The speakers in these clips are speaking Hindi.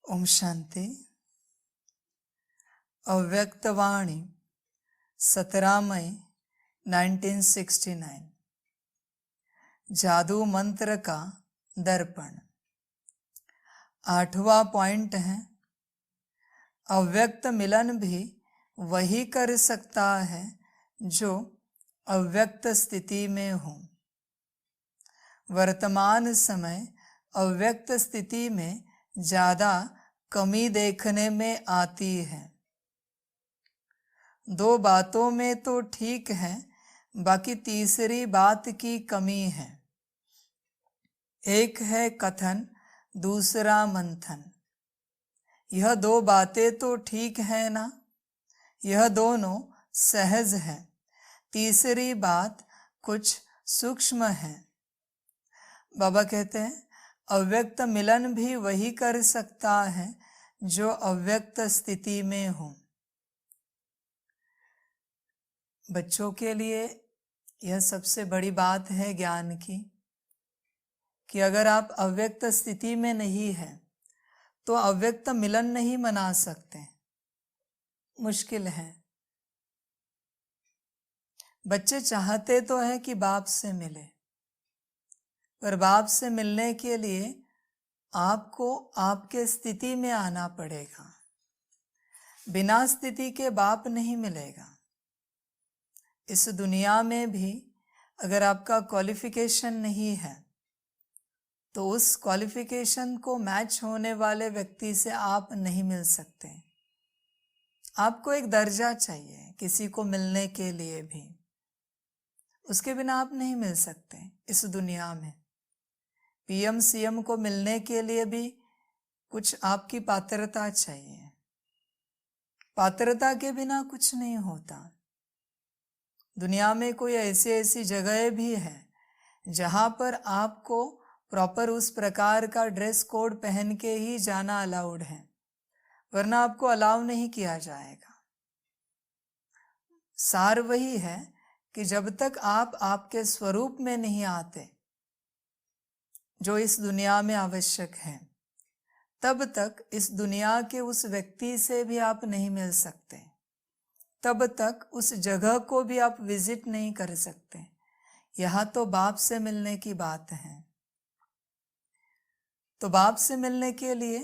ओम शांति। अव्यक्तवाणी 17 मई 1969। जादू मंत्र का दर्पण। 8वां पॉइंट है, अव्यक्त मिलन भी वही कर सकता है जो अव्यक्त स्थिति में हो। वर्तमान समय अव्यक्त स्थिति में ज़्यादा कमी देखने में आती है। दो बातों में तो ठीक है, बाकी तीसरी बात की कमी है। एक है कथन, दूसरा मंथन। यह दो बातें तो ठीक है ना? यह दोनों सहज है। तीसरी बात कुछ सूक्ष्म है। बाबा कहते हैं, अव्यक्त मिलन भी वही कर सकता है जो अव्यक्त स्थिति में हो। बच्चों के लिए यह सबसे बड़ी बात है ज्ञान की, कि अगर आप अव्यक्त स्थिति में नहीं है तो अव्यक्त मिलन नहीं मना सकते, मुश्किल है। बच्चे चाहते तो है कि बाप से मिले, पर बाप से मिलने के लिए आपको आपके स्थिति में आना पड़ेगा। बिना स्थिति के बाप नहीं मिलेगा। इस दुनिया में भी अगर आपका क्वालिफिकेशन नहीं है तो उस क्वालिफिकेशन को मैच होने वाले व्यक्ति से आप नहीं मिल सकते। आपको एक दर्जा चाहिए किसी को मिलने के लिए भी, उसके बिना आप नहीं मिल सकते। इस दुनिया में पीएम सीएम को मिलने के लिए भी कुछ आपकी पात्रता चाहिए। पात्रता के बिना कुछ नहीं होता। दुनिया में कोई ऐसी जगह भी है जहां पर आपको प्रॉपर उस प्रकार का ड्रेस कोड पहन के ही जाना अलाउड है, वरना आपको अलाउ नहीं किया जाएगा। सार वही है कि जब तक आप आपके स्वरूप में नहीं आते जो इस दुनिया में आवश्यक है, तब तक इस दुनिया के उस व्यक्ति से भी आप नहीं मिल सकते। तब तक उस जगह को भी आप विजिट नहीं कर सकते। यहाँ तो बाप से मिलने की बात है। तो बाप से मिलने के लिए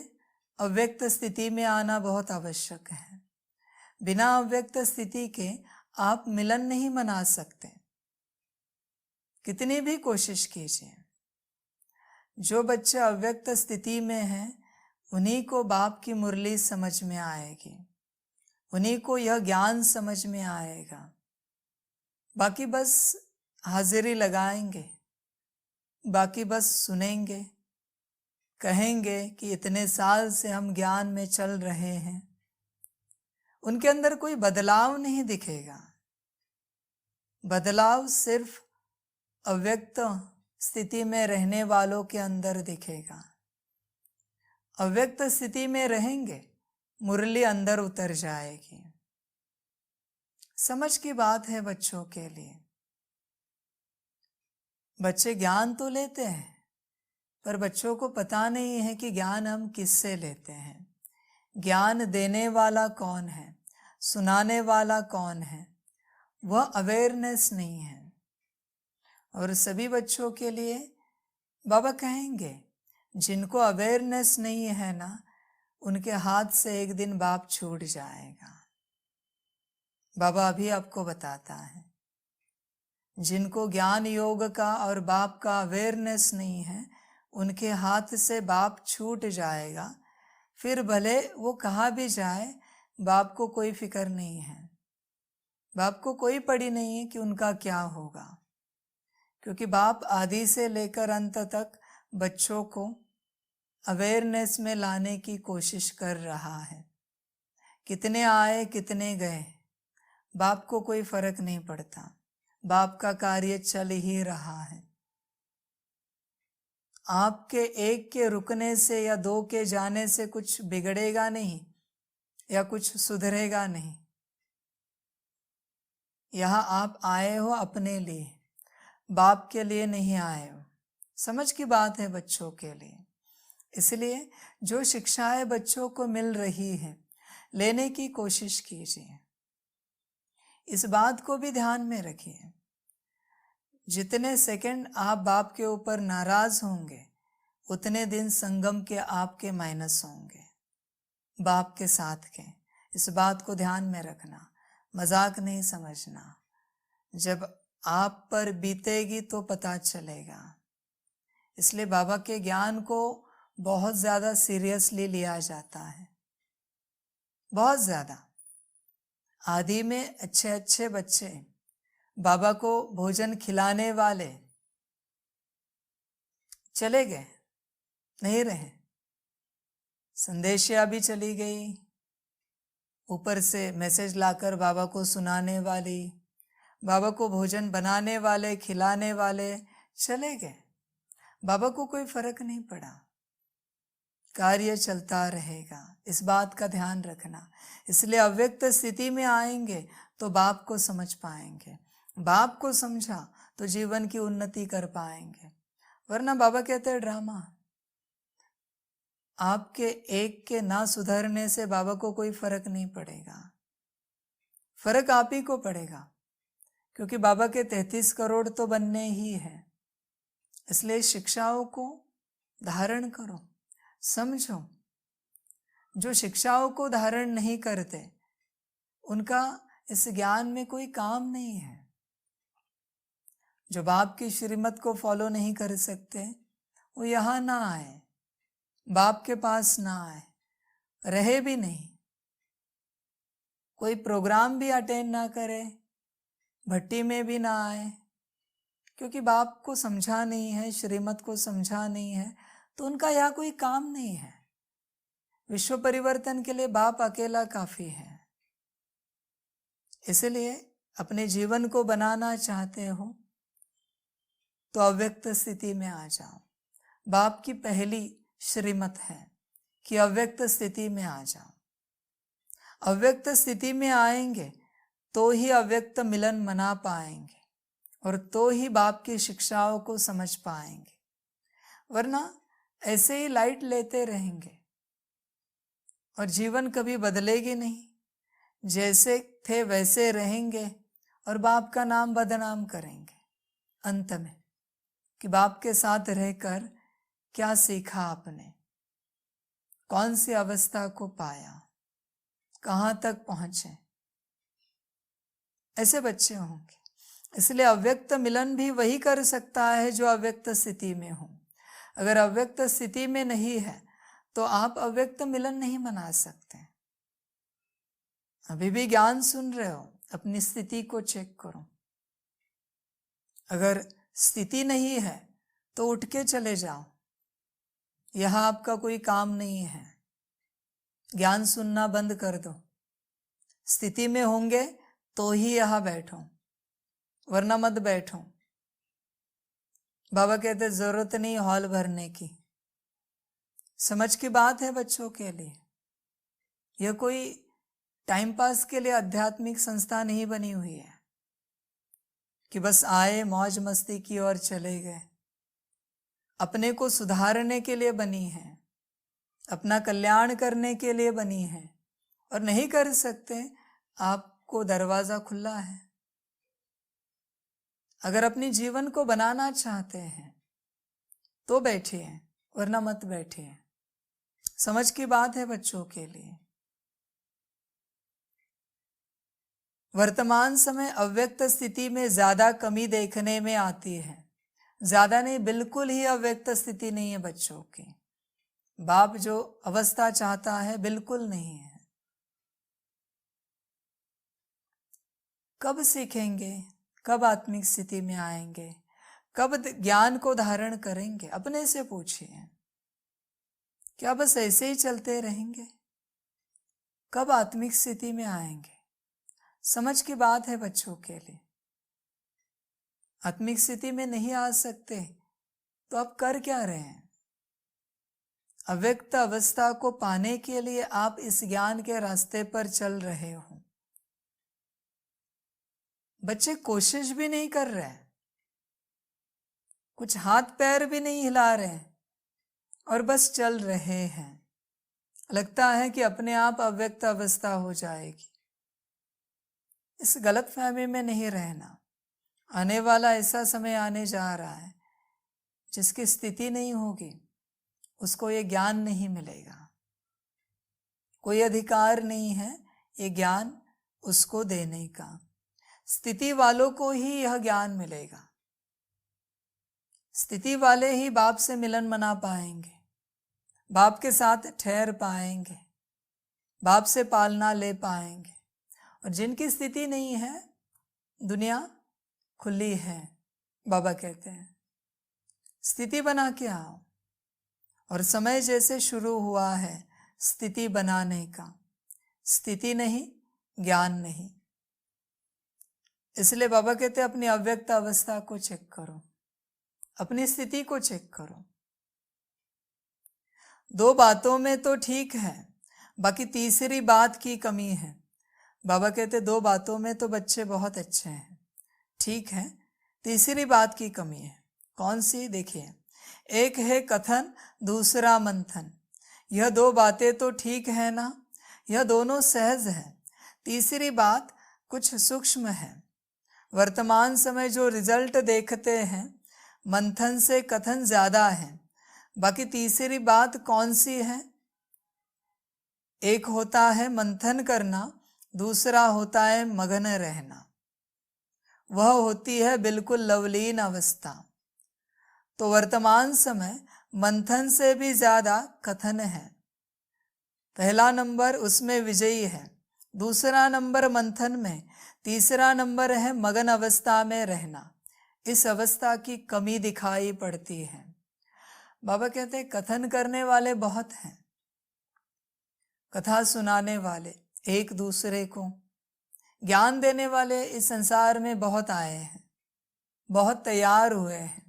अव्यक्त स्थिति में आना बहुत आवश्यक है। बिना अव्यक्त स्थिति के आप मिलन नहीं मना सकते, कितनी भी कोशिश कीजिए। जो बच्चे अव्यक्त स्थिति में हैं, उन्हीं को बाप की मुरली समझ में आएगी, उन्हीं को यह ज्ञान समझ में आएगा। बाकी बस हाजिरी लगाएंगे, बाकी बस सुनेंगे, कहेंगे कि इतने साल से हम ज्ञान में चल रहे हैं। उनके अंदर कोई बदलाव नहीं दिखेगा। बदलाव सिर्फ अव्यक्त स्थिति में रहने वालों के अंदर दिखेगा। अव्यक्त स्थिति में रहेंगे, मुरली अंदर उतर जाएगी। समझ की बात है बच्चों के लिए। बच्चे ज्ञान तो लेते हैं, पर बच्चों को पता नहीं है कि ज्ञान हम किससे लेते हैं। ज्ञान देने वाला कौन है, सुनाने वाला कौन है, वह अवेयरनेस नहीं है। और सभी बच्चों के लिए बाबा कहेंगे, जिनको अवेयरनेस नहीं है ना, उनके हाथ से एक दिन बाप छूट जाएगा। बाबा अभी आपको बताता है, जिनको ज्ञान योग का और बाप का अवेयरनेस नहीं है, उनके हाथ से बाप छूट जाएगा। फिर भले वो कहा भी जाए, बाप को कोई फिक्र नहीं है। बाप को कोई पड़ी नहीं है कि उनका क्या होगा, क्योंकि बाप आदि से लेकर अंत तक बच्चों को अवेयरनेस में लाने की कोशिश कर रहा है। कितने आए कितने गए, बाप को कोई फर्क नहीं पड़ता। बाप का कार्य चल ही रहा है। आपके एक के रुकने से या दो के जाने से कुछ बिगड़ेगा नहीं या कुछ सुधरेगा नहीं। यहाँ आप आए हो अपने लिए, बाप के लिए नहीं आए हो। समझ की बात है बच्चों के लिए। इसलिए जो शिक्षाएं बच्चों को मिल रही है लेने की कोशिश कीजिए। इस बात को भी ध्यान में रखिए, जितने सेकंड आप बाप के ऊपर नाराज होंगे उतने दिन संगम के आपके माइनस होंगे, बाप के साथ के। इस बात को ध्यान में रखना, मजाक नहीं समझना। जब आप पर बीतेगी तो पता चलेगा। इसलिए बाबा के ज्ञान को बहुत ज़्यादा सीरियसली लिया जाता है, बहुत ज़्यादा। आदि में अच्छे अच्छे बच्चे बाबा को भोजन खिलाने वाले चले गए, नहीं रहे। संदेशिया भी चली गई, ऊपर से मैसेज लाकर बाबा को सुनाने वाली, बाबा को भोजन बनाने वाले, खिलाने वाले चले गए। बाबा को कोई फर्क नहीं पड़ा, कार्य चलता रहेगा। इस बात का ध्यान रखना। इसलिए अव्यक्त स्थिति में आएंगे तो बाप को समझ पाएंगे, बाप को समझा तो जीवन की उन्नति कर पाएंगे। वरना बाबा कहते हैं ड्रामा। आपके एक के ना सुधरने से बाबा को कोई फर्क नहीं पड़ेगा, फर्क आप ही को पड़ेगा, क्योंकि बाबा के 33 करोड़ तो बनने ही है। इसलिए शिक्षाओं को धारण करो, समझो। जो शिक्षाओं को धारण नहीं करते उनका इस ज्ञान में कोई काम नहीं है। जो बाप की श्रीमत को फॉलो नहीं कर सकते वो यहाँ ना आए, बाप के पास ना आए, रहे भी नहीं, कोई प्रोग्राम भी अटेंड ना करे, भट्टी में भी ना आए, क्योंकि बाप को समझा नहीं है, श्रीमत को समझा नहीं है, तो उनका यहाँ कोई काम नहीं है। विश्व परिवर्तन के लिए बाप अकेला काफी है। इसलिए अपने जीवन को बनाना चाहते हो तो अव्यक्त स्थिति में आ जाओ। बाप की पहली श्रीमत है कि अव्यक्त स्थिति में आ जाओ। अव्यक्त स्थिति में आएंगे तो ही अव्यक्त मिलन मना पाएंगे और तो ही बाप की शिक्षाओं को समझ पाएंगे। वरना ऐसे ही लाइट लेते रहेंगे और जीवन कभी बदलेगी नहीं। जैसे थे वैसे रहेंगे और बाप का नाम बदनाम करेंगे अंत में, कि बाप के साथ रहकर क्या सीखा आपने, कौन सी अवस्था को पाया, कहाँ तक पहुंचे। ऐसे बच्चे होंगे। इसलिए अव्यक्त मिलन भी वही कर सकता है जो अव्यक्त स्थिति में हो। अगर अव्यक्त स्थिति में नहीं है तो आप अव्यक्त मिलन नहीं मना सकते। अभी भी ज्ञान सुन रहे हो, अपनी स्थिति को चेक करो। अगर स्थिति नहीं है तो उठ के चले जाओ, यहां आपका कोई काम नहीं है। ज्ञान सुनना बंद कर दो। स्थिति में होंगे तो ही यहां बैठो, वरना मत बैठो। बाबा कहते जरूरत नहीं हॉल भरने की। समझ की बात है बच्चों के लिए। यह कोई टाइम पास के लिए आध्यात्मिक संस्था नहीं बनी हुई है कि बस आए, मौज मस्ती की और चले गए। अपने को सुधारने के लिए बनी है, अपना कल्याण करने के लिए बनी है। और नहीं कर सकते, आपको दरवाजा खुला है। अगर अपनी जीवन को बनाना चाहते हैं तो बैठिए, वरना मत बैठिए। समझ की बात है बच्चों के लिए। वर्तमान समय अव्यक्त स्थिति में ज्यादा कमी देखने में आती है। ज्यादा नहीं, बिल्कुल ही अव्यक्त स्थिति नहीं है बच्चों की। बाप जो अवस्था चाहता है बिल्कुल नहीं है। कब सीखेंगे, कब आत्मिक स्थिति में आएंगे, कब ज्ञान को धारण करेंगे? अपने से पूछिए। क्या बस ऐसे ही चलते रहेंगे? कब आत्मिक स्थिति में आएंगे? समझ की बात है बच्चों के लिए। आत्मिक स्थिति में नहीं आ सकते तो आप कर क्या रहे हैं? अव्यक्त अवस्था को पाने के लिए आप इस ज्ञान के रास्ते पर चल रहे हो। बच्चे कोशिश भी नहीं कर रहे, कुछ हाथ पैर भी नहीं हिला रहे, और बस चल रहे हैं। लगता है कि अपने आप अव्यक्त अवस्था हो जाएगी। इस गलत फहमी में नहीं रहना। आने वाला ऐसा समय आने जा रहा है जिसकी स्थिति नहीं होगी, उसको ये ज्ञान नहीं मिलेगा। कोई अधिकार नहीं है ये ज्ञान उसको देने का। स्थिति वालों को ही यह ज्ञान मिलेगा। स्थिति वाले ही बाप से मिलन मना पाएंगे, बाप के साथ ठहर पाएंगे, बाप से पालना ले पाएंगे। और जिनकी स्थिति नहीं है, दुनिया खुली है। बाबा कहते हैं स्थिति बना के आओ। और समय जैसे शुरू हुआ है स्थिति बनाने का। स्थिति नहीं, ज्ञान नहीं। इसलिए बाबा कहते हैं अपनी अव्यक्त अवस्था को चेक करो, अपनी स्थिति को चेक करो। दो बातों में तो ठीक है, बाकी तीसरी बात की कमी है। बाबा कहते दो बातों में तो बच्चे बहुत अच्छे हैं, ठीक है, तीसरी बात की कमी है। कौन सी? देखिए, एक है कथन, दूसरा मंथन। यह दो बातें तो ठीक है ना, यह दोनों सहज है। तीसरी बात कुछ सूक्ष्म है। वर्तमान समय जो रिजल्ट देखते हैं, मंथन से कथन ज्यादा है। बाकी तीसरी बात कौन सी है? एक होता है मंथन करना, दूसरा होता है मगन रहना। वह होती है बिल्कुल लवलीन अवस्था। तो वर्तमान समय मंथन से भी ज्यादा कथन है। पहला नंबर उसमें विजयी है, दूसरा नंबर मंथन में, तीसरा नंबर है मगन अवस्था में रहना। इस अवस्था की कमी दिखाई पड़ती है। बाबा कहते हैं कथन करने वाले बहुत हैं, कथा सुनाने वाले, एक दूसरे को ज्ञान देने वाले इस संसार में बहुत आए हैं, बहुत तैयार हुए हैं।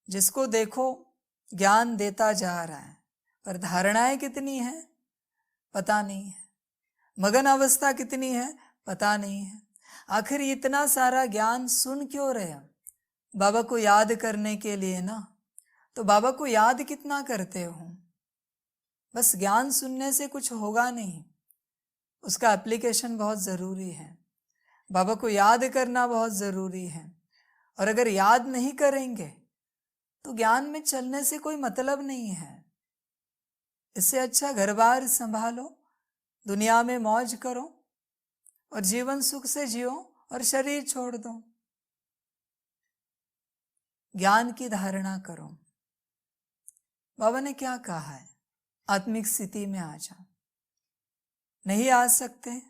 जिसको देखो ज्ञान देता जा रहा है, पर धारणाएं कितनी है पता नहीं है, मगन अवस्था कितनी है पता नहीं है। आखिर इतना सारा ज्ञान सुन क्यों रहे? बाबा को याद करने के लिए ना। तो बाबा को याद कितना करते हो? बस ज्ञान सुनने से कुछ होगा नहीं, उसका एप्लीकेशन बहुत ज़रूरी है। बाबा को याद करना बहुत ज़रूरी है। और अगर याद नहीं करेंगे तो ज्ञान में चलने से कोई मतलब नहीं है। इससे अच्छा घर बार संभालो, दुनिया में मौज करो और जीवन सुख से जियो और शरीर छोड़ दो। ज्ञान की धारणा करो। बाबा ने क्या कहा है? आत्मिक स्थिति में आ जाओ। नहीं आ सकते,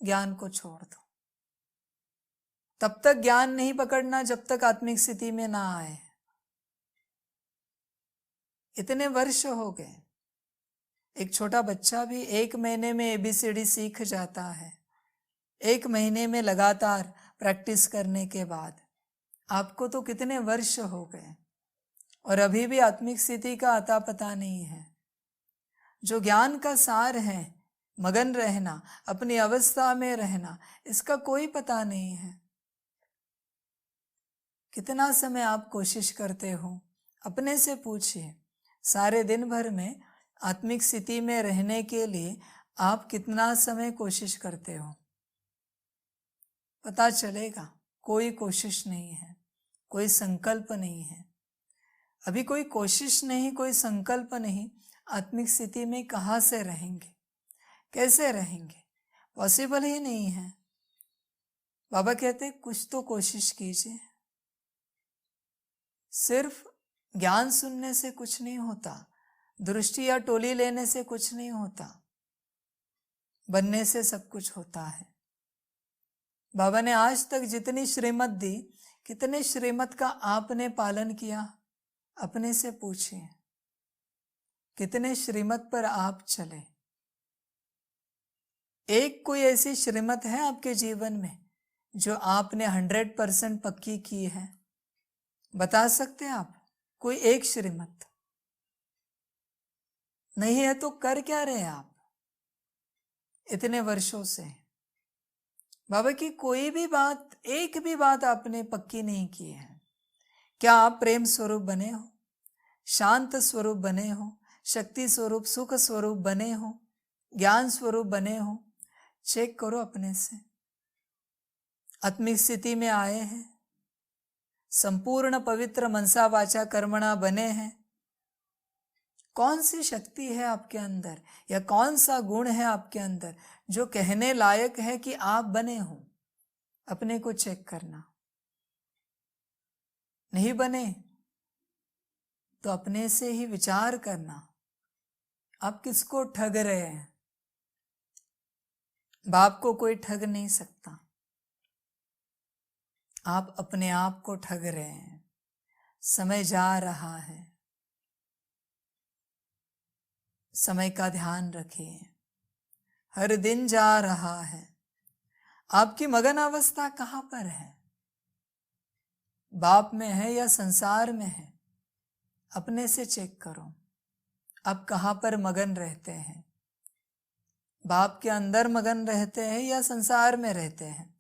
ज्ञान को छोड़ दो। तब तक ज्ञान नहीं पकड़ना जब तक आत्मिक स्थिति में ना आए। इतने वर्ष हो गए, एक छोटा बच्चा भी 1 महीने में ABCD सीख जाता है। 1 महीने में लगातार प्रैक्टिस करने के बाद। आपको तो कितने वर्ष हो गए और अभी भी आत्मिक स्थिति का अता पता नहीं है। जो ज्ञान का सार है, मगन रहना, अपनी अवस्था में रहना, इसका कोई पता नहीं है। कितना समय आप कोशिश करते हो? अपने से पूछिए। सारे दिन भर में आत्मिक स्थिति में रहने के लिए आप कितना समय कोशिश करते हो? पता चलेगा। कोई कोशिश नहीं है, कोई संकल्प नहीं है। अभी कोई कोशिश नहीं, कोई संकल्प नहीं, आत्मिक स्थिति में कहाँ से रहेंगे? कैसे रहेंगे? पॉसिबल ही नहीं है। बाबा कहते कुछ तो कोशिश कीजिए। सिर्फ ज्ञान सुनने से कुछ नहीं होता, दृष्टि या टोली लेने से कुछ नहीं होता, बनने से सब कुछ होता है। बाबा ने आज तक जितनी श्रीमत दी, कितने श्रीमत का आपने पालन किया? अपने से पूछिए। कितने श्रीमत पर आप चले? एक कोई ऐसी श्रीमत है आपके जीवन में जो आपने 100% पक्की की है? बता सकते हैं आप? कोई एक श्रीमत नहीं है तो कर क्या रहे आप इतने वर्षों से? बाबा की कोई भी बात, एक भी बात आपने पक्की नहीं की है। क्या आप प्रेम स्वरूप बने हो? शांत स्वरूप बने हो, शक्ति स्वरूप, सुख स्वरूप बने हो, ज्ञान स्वरूप बने हो। चेक करो अपने से। आत्मिक स्थिति में आए हैं, संपूर्ण पवित्र मनसा वाचा कर्मणा बने हैं। कौन सी शक्ति है आपके अंदर या कौन सा गुण है आपके अंदर जो कहने लायक है कि आप बने हो? अपने को चेक करना। नहीं बने तो अपने से ही विचार करना, आप किसको ठग रहे हैं? बाप को कोई ठग नहीं सकता, आप अपने आप को ठग रहे हैं। समय जा रहा है, समय का ध्यान रखिए। हर दिन जा रहा है। आपकी मगन अवस्था कहाँ पर है? बाप में है या संसार में है? अपने से चेक करो, आप कहाँ पर मगन रहते हैं? बाप के अंदर मगन रहते हैं या संसार में रहते हैं?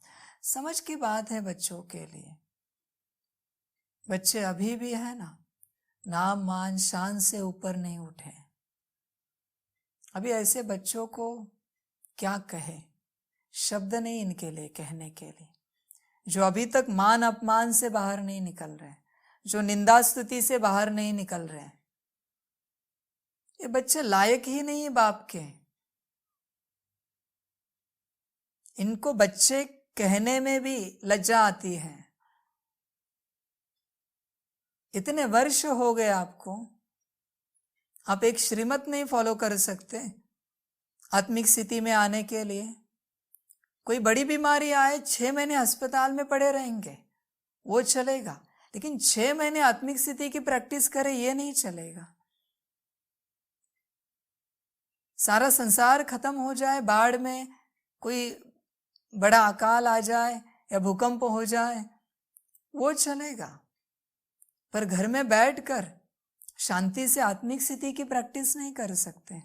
समझ की बात है बच्चों के लिए। बच्चे अभी भी है ना, नाम मान शान से ऊपर नहीं उठे। अभी ऐसे बच्चों को क्या कहे, शब्द नहीं इनके लिए कहने के लिए, जो अभी तक मान अपमान से बाहर नहीं निकल रहे, जो निंदा स्तुति से बाहर नहीं निकल रहे। ये बच्चे लायक ही नहीं है बाप के। इनको बच्चे कहने में भी लज्जा आती है। इतने वर्ष हो गए आपको, आप एक श्रीमत नहीं फॉलो कर सकते आत्मिक स्थिति में आने के लिए। कोई बड़ी बीमारी आए, 6 महीने अस्पताल में पड़े रहेंगे, वो चलेगा, लेकिन 6 महीने आत्मिक स्थिति की प्रैक्टिस करें, ये नहीं चलेगा। सारा संसार खत्म हो जाए, बाढ़ में कोई बड़ा अकाल आ जाए या भूकंप हो जाए, वो चलेगा, पर घर में बैठकर शांति से आत्मिक स्थिति की प्रैक्टिस नहीं कर सकते।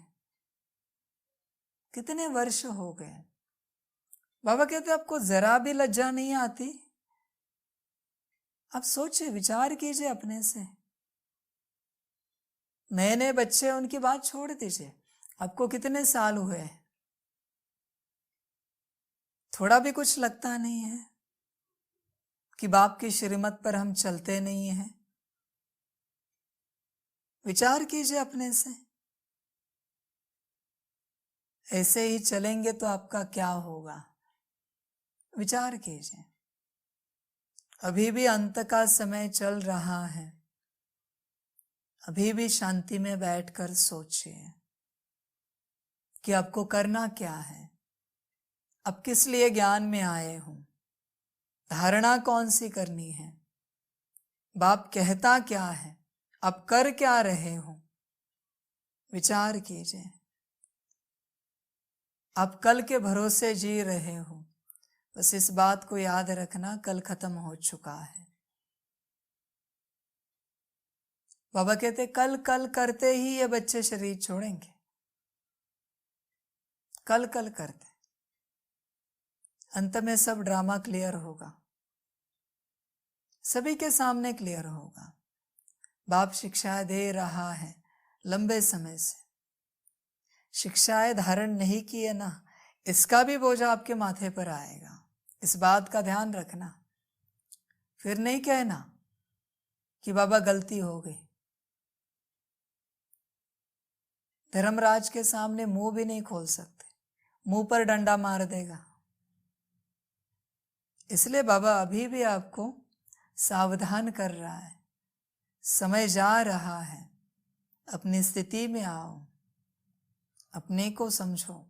कितने वर्ष हो गए। बाबा कहते आपको जरा भी लज्जा नहीं आती? आप सोचिए, विचार कीजिए अपने से। नए नए बच्चे, उनकी बात छोड़ दीजिए, आपको कितने साल हुए, थोड़ा भी कुछ लगता नहीं है कि बाप की श्रीमत पर हम चलते नहीं हैं? विचार कीजिए अपने से। ऐसे ही चलेंगे तो आपका क्या होगा? विचार कीजिए। अभी भी अंत का समय चल रहा है, अभी भी शांति में बैठकर सोचिए कि आपको करना क्या है, अब किस लिए ज्ञान में आए हो, धारणा कौन सी करनी है, बाप कहता क्या है, आप कर क्या रहे हो? विचार कीजिए। आप कल के भरोसे जी रहे हो, बस इस बात को याद रखना, कल खत्म हो चुका है। बाबा कहते कल कल करते ही ये बच्चे शरीर छोड़ेंगे। कल कल करते, अंत में सब ड्रामा क्लियर होगा, सभी के सामने क्लियर होगा। बाप शिक्षाएं दे रहा है लंबे समय से, शिक्षाएं धारण नहीं किए ना, इसका भी बोझ आपके माथे पर आएगा। इस बात का ध्यान रखना। फिर नहीं कहना कि बाबा गलती हो गई। धर्मराज के सामने मुंह भी नहीं खोल सकते, मुंह पर डंडा मार देगा। इसलिए बाबा अभी भी आपको सावधान कर रहा है। समय जा रहा है, अपनी स्थिति में आओ, अपने को समझो,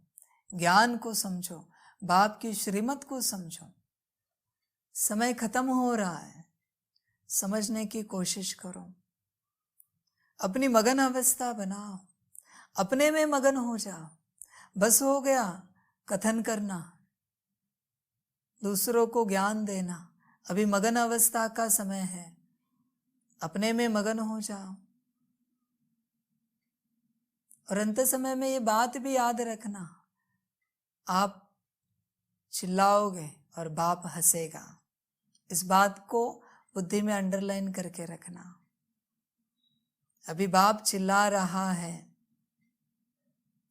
ज्ञान को समझो, बाप की श्रीमत को समझो। समय खत्म हो रहा है, समझने की कोशिश करो। अपनी मगन अवस्था बनाओ, अपने में मगन हो जाओ। बस हो गया कथन करना, दूसरों को ज्ञान देना। अभी मगन अवस्था का समय है, अपने में मगन हो जाओ। और अंत समय में ये बात भी याद रखना, आप चिल्लाओगे और बाप हंसेगा। इस बात को बुद्धि में अंडरलाइन करके रखना। अभी बाप चिल्ला रहा है,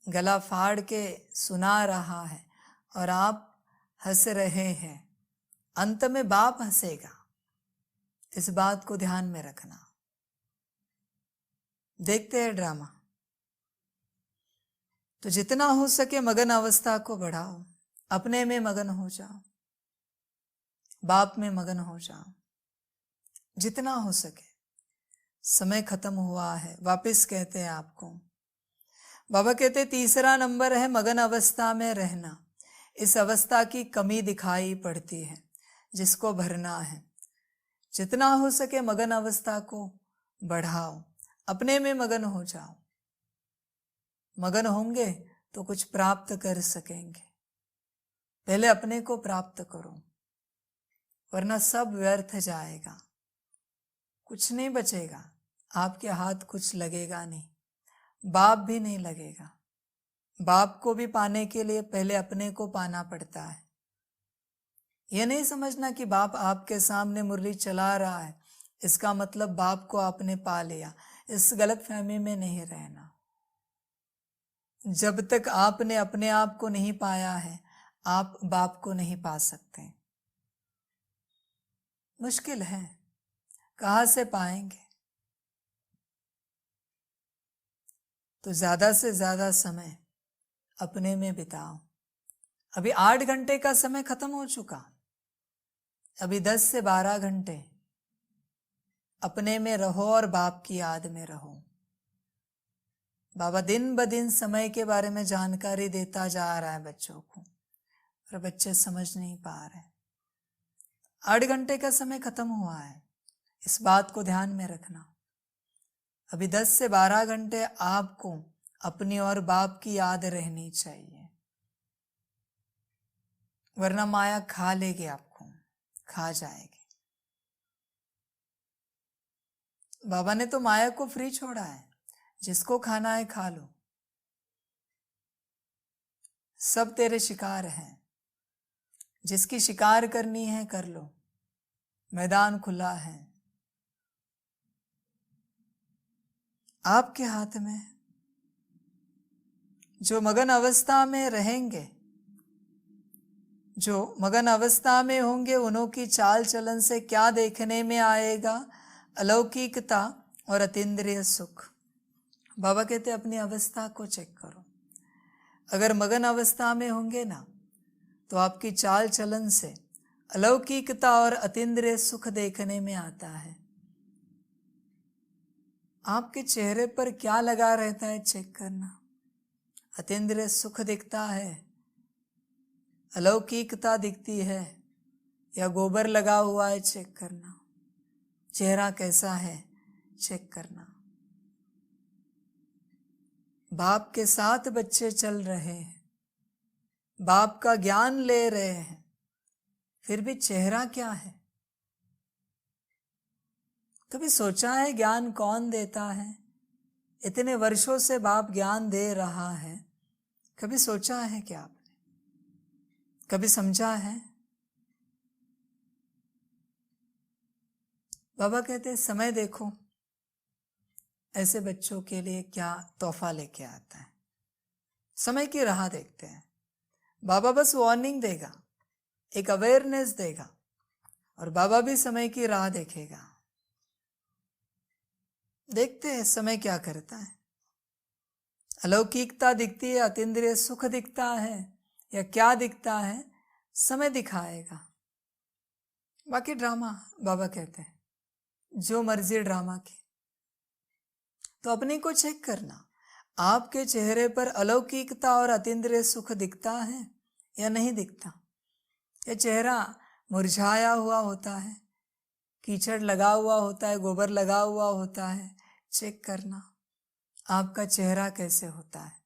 गला फाड़ के सुना रहा है और आप हंस रहे हैं। अंत में बाप हंसेगा, इस बात को ध्यान में रखना। देखते हैं ड्रामा। तो जितना हो सके मगन अवस्था को बढ़ाओ, अपने में मगन हो जाओ, बाप में मगन हो जाओ, जितना हो सके। समय खत्म हुआ है, वापस कहते हैं आपको। बाबा कहते तीसरा नंबर है मगन अवस्था में रहना। इस अवस्था की कमी दिखाई पड़ती है, जिसको भरना है। जितना हो सके मगन अवस्था को बढ़ाओ, अपने में मगन हो जाओ। मगन होंगे तो कुछ प्राप्त कर सकेंगे। पहले अपने को प्राप्त करो, वरना सब व्यर्थ जाएगा, कुछ नहीं बचेगा। आपके हाथ कुछ लगेगा नहीं, बाप भी नहीं लगेगा। बाप को भी पाने के लिए पहले अपने को पाना पड़ता है। यह नहीं समझना कि बाप आपके सामने मुरली चला रहा है, इसका मतलब बाप को आपने पा लिया। इस गलत फहमी में नहीं रहना। जब तक आपने अपने आप को नहीं पाया है, आप बाप को नहीं पा सकते। मुश्किल है, कहाँ से पाएंगे? तो ज्यादा से ज्यादा समय अपने में बिताओ। अभी 8 घंटे का समय खत्म हो चुका, अभी 10 से 12 घंटे अपने में रहो और बाप की याद में रहो। बाबा दिन ब दिन समय के बारे में जानकारी देता जा रहा है बच्चों को, और बच्चे समझ नहीं पा रहे। 8 घंटे का समय खत्म हुआ है, इस बात को ध्यान में रखना। अभी 10 से 12 घंटे आपको अपनी और बाप की याद रहनी चाहिए, वरना माया खा लेगी, आपको खा जाएगी। बाबा ने तो माया को फ्री छोड़ा है, जिसको खाना है खा लो। सब तेरे शिकार हैं, जिसकी शिकार करनी है कर लो, मैदान खुला है आपके हाथ में। जो मगन अवस्था में रहेंगे, जो मगन अवस्था में होंगे, उन्हों की चाल चलन से क्या देखने में आएगा? अलौकिकता और अतीन्द्रिय सुख। बाबा कहते अपनी अवस्था को चेक करो। अगर मगन अवस्था में होंगे ना, तो आपकी चाल चलन से अलौकिकता और अतीन्द्रिय सुख देखने में आता है। आपके चेहरे पर क्या लगा रहता है चेक करना। अतीन्द्रिय सुख दिखता है, अलौकिकता दिखती है, या गोबर लगा हुआ है चेक करना। चेहरा कैसा है चेक करना। बाप के साथ बच्चे चल रहे हैं, बाप का ज्ञान ले रहे हैं, फिर भी चेहरा क्या है? कभी सोचा है ज्ञान कौन देता है? इतने वर्षों से बाप ज्ञान दे रहा है, कभी सोचा है क्या आपने? कभी समझा है? बाबा कहते समय देखो ऐसे बच्चों के लिए क्या तोहफा लेके आता है। समय की राह देखते हैं। बाबा बस वार्निंग देगा, एक अवेयरनेस देगा, और बाबा भी समय की राह देखेगा। देखते हैं समय क्या करता है। अलौकिकता दिखती है, अतीन्द्रिय सुख दिखता है, या क्या दिखता है? समय दिखाएगा। बाकी ड्रामा बाबा कहते हैं जो मर्जी ड्रामा की। तो अपने को चेक करना, आपके चेहरे पर अलौकिकता और अतीन्द्रिय सुख दिखता है या नहीं दिखता? यह चेहरा मुरझाया हुआ होता है, कीचड़ लगा हुआ होता है, गोबर लगा हुआ होता है। चेक करना आपका चेहरा कैसे होता है।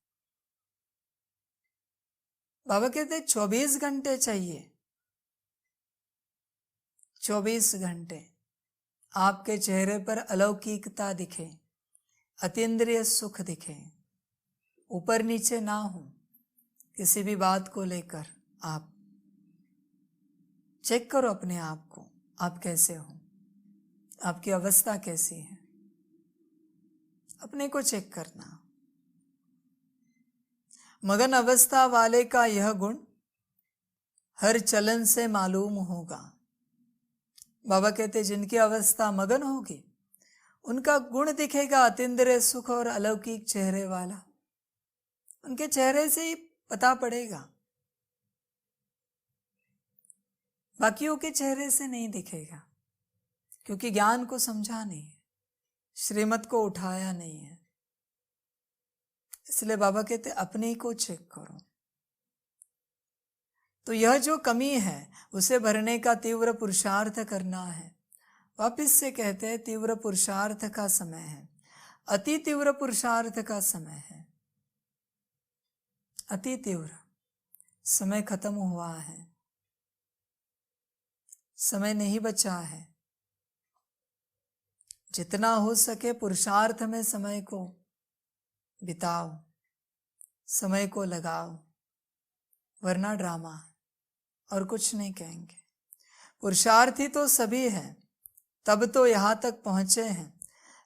बाबा कहते 24 घंटे चाहिए, 24 घंटे आपके चेहरे पर अलौकिकता दिखे, अतीन्द्रिय सुख दिखे, ऊपर नीचे ना हो किसी भी बात को लेकर। आप चेक करो अपने आप को, आप कैसे हो, आपकी अवस्था कैसी है। अपने को चेक करना। मगन अवस्था वाले का यह गुण हर चलन से मालूम होगा। बाबा कहते जिनकी अवस्था मगन होगी उनका गुण दिखेगा अतीन्द्रिय सुख और अलौकिक चेहरे वाला। उनके चेहरे से ही पता पड़ेगा, बाकियों के चेहरे से नहीं दिखेगा, क्योंकि ज्ञान को समझा नहीं है, श्रीमत को उठाया नहीं है। इसलिए बाबा कहते अपने को चेक करो। तो यह जो कमी है उसे भरने का तीव्र पुरुषार्थ करना है। वापिस से कहते हैं तीव्र पुरुषार्थ का समय है, अति तीव्र पुरुषार्थ का समय है। अति तीव्र समय खत्म हुआ है, समय नहीं बचा है। जितना हो सके पुरुषार्थ में समय को बिताओ, समय को लगाओ, वरना ड्रामा है और कुछ नहीं कहेंगे। पुरुषार्थी तो सभी हैं, तब तो यहाँ तक पहुँचे हैं,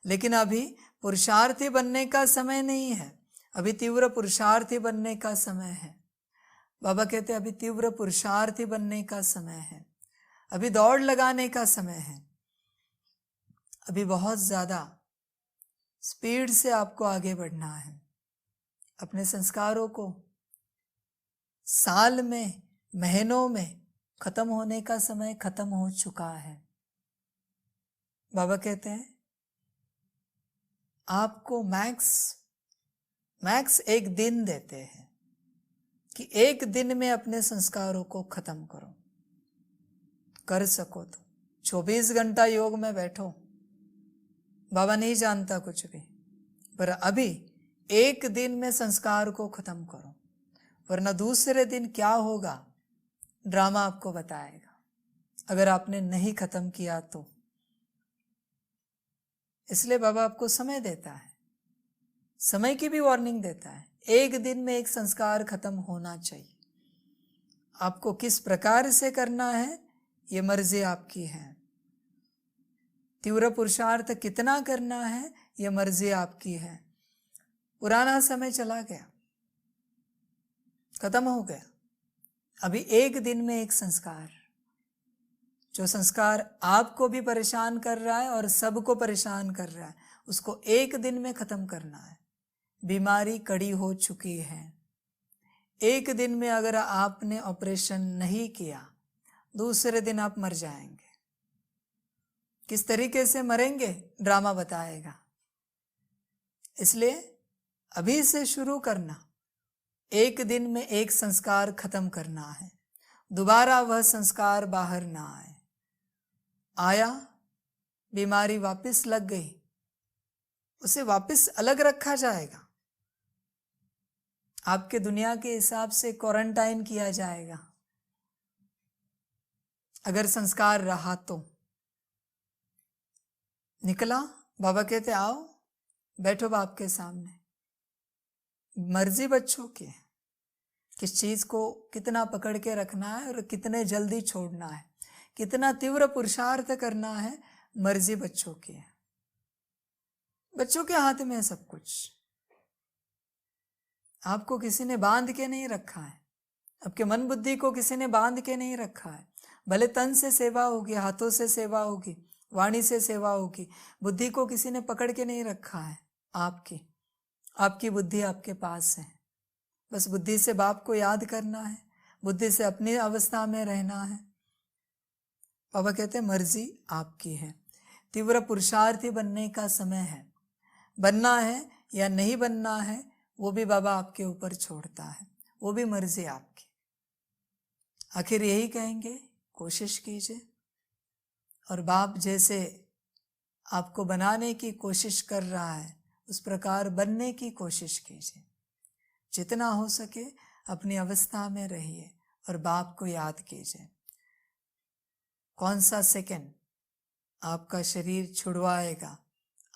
लेकिन अभी पुरुषार्थी बनने का समय नहीं है, अभी तीव्र पुरुषार्थी बनने का समय है। बाबा कहते अभी तीव्र पुरुषार्थी बनने का समय है, अभी दौड़ लगाने का समय है, अभी बहुत ज़्यादा स्पीड से आपको आगे बढ़ना है। अपने संस्कारों को साल में, महीनों में खत्म होने का समय खत्म हो चुका है। बाबा कहते हैं आपको मैक्स एक दिन देते हैं कि एक दिन में अपने संस्कारों को खत्म करो। कर सको तो 24 घंटा योग में बैठो, बाबा नहीं जानता कुछ भी, पर अभी एक दिन में संस्कार को खत्म करो, वरना दूसरे दिन क्या होगा ड्रामा आपको बताएगा, अगर आपने नहीं खत्म किया तो। इसलिए बाबा आपको समय देता है, समय की भी वार्निंग देता है। एक दिन में एक संस्कार खत्म होना चाहिए। आपको किस प्रकार से करना है ये मर्जी आपकी है। तीव्र पुरुषार्थ कितना करना है ये मर्जी आपकी है। पुराना समय चला गया, खत्म हो गया। अभी एक दिन में एक संस्कार, जो संस्कार आपको भी परेशान कर रहा है और सबको परेशान कर रहा है, उसको एक दिन में खत्म करना है। बीमारी कड़ी हो चुकी है, एक दिन में अगर आपने ऑपरेशन नहीं किया, दूसरे दिन आप मर जाएंगे। किस तरीके से मरेंगे ड्रामा बताएगा। इसलिए अभी से शुरू करना, एक दिन में एक संस्कार खत्म करना है, दोबारा वह संस्कार बाहर ना आए। आया, बीमारी वापस लग गई, उसे वापस अलग रखा जाएगा, आपके दुनिया के हिसाब से क्वारंटाइन किया जाएगा। अगर संस्कार रहा तो निकला, बाबा कहते आओ बैठो बाप के सामने। मर्जी बच्चों की है, किस चीज को कितना पकड़ के रखना है और कितने जल्दी छोड़ना है, कितना तीव्र पुरुषार्थ करना है, मर्जी बच्चों की है। बच्चों के हाथ में है सब कुछ। आपको किसी ने बांध के नहीं रखा है, आपके मन बुद्धि को किसी ने बांध के नहीं रखा है। भले तन से सेवा होगी, हाथों से सेवा होगी, वाणी से सेवा होगी, बुद्धि को किसी ने पकड़ के नहीं रखा है। आपकी बुद्धि आपके पास है, बस बुद्धि से बाप को याद करना है, बुद्धि से अपनी अवस्था में रहना है। बाबा कहते हैं मर्जी आपकी है। तीव्र पुरुषार्थी बनने का समय है, बनना है या नहीं बनना है वो भी बाबा आपके ऊपर छोड़ता है, वो भी मर्जी आपकी। आखिर यही कहेंगे, कोशिश कीजिए और बाप जैसे आपको बनाने की कोशिश कर रहा है उस प्रकार बनने की कोशिश कीजिए। जितना हो सके अपनी अवस्था में रहिए और बाप को याद कीजिए। कौन सा सेकंड आपका शरीर छुड़वाएगा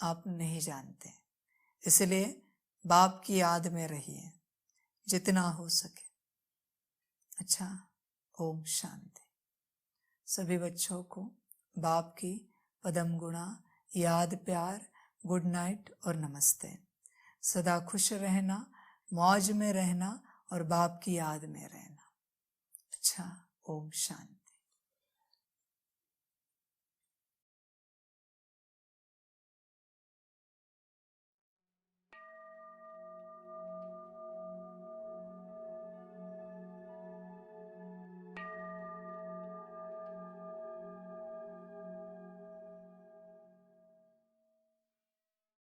आप नहीं जानते, इसलिए बाप की याद में रहिए जितना हो सके। अच्छा, ओम शांति। सभी बच्चों को बाप की पदम गुणा याद प्यार गुड नाइट और नमस्ते। सदा खुश रहना, मौज में रहना और बाप की याद में रहना। अच्छा, ओम शांति।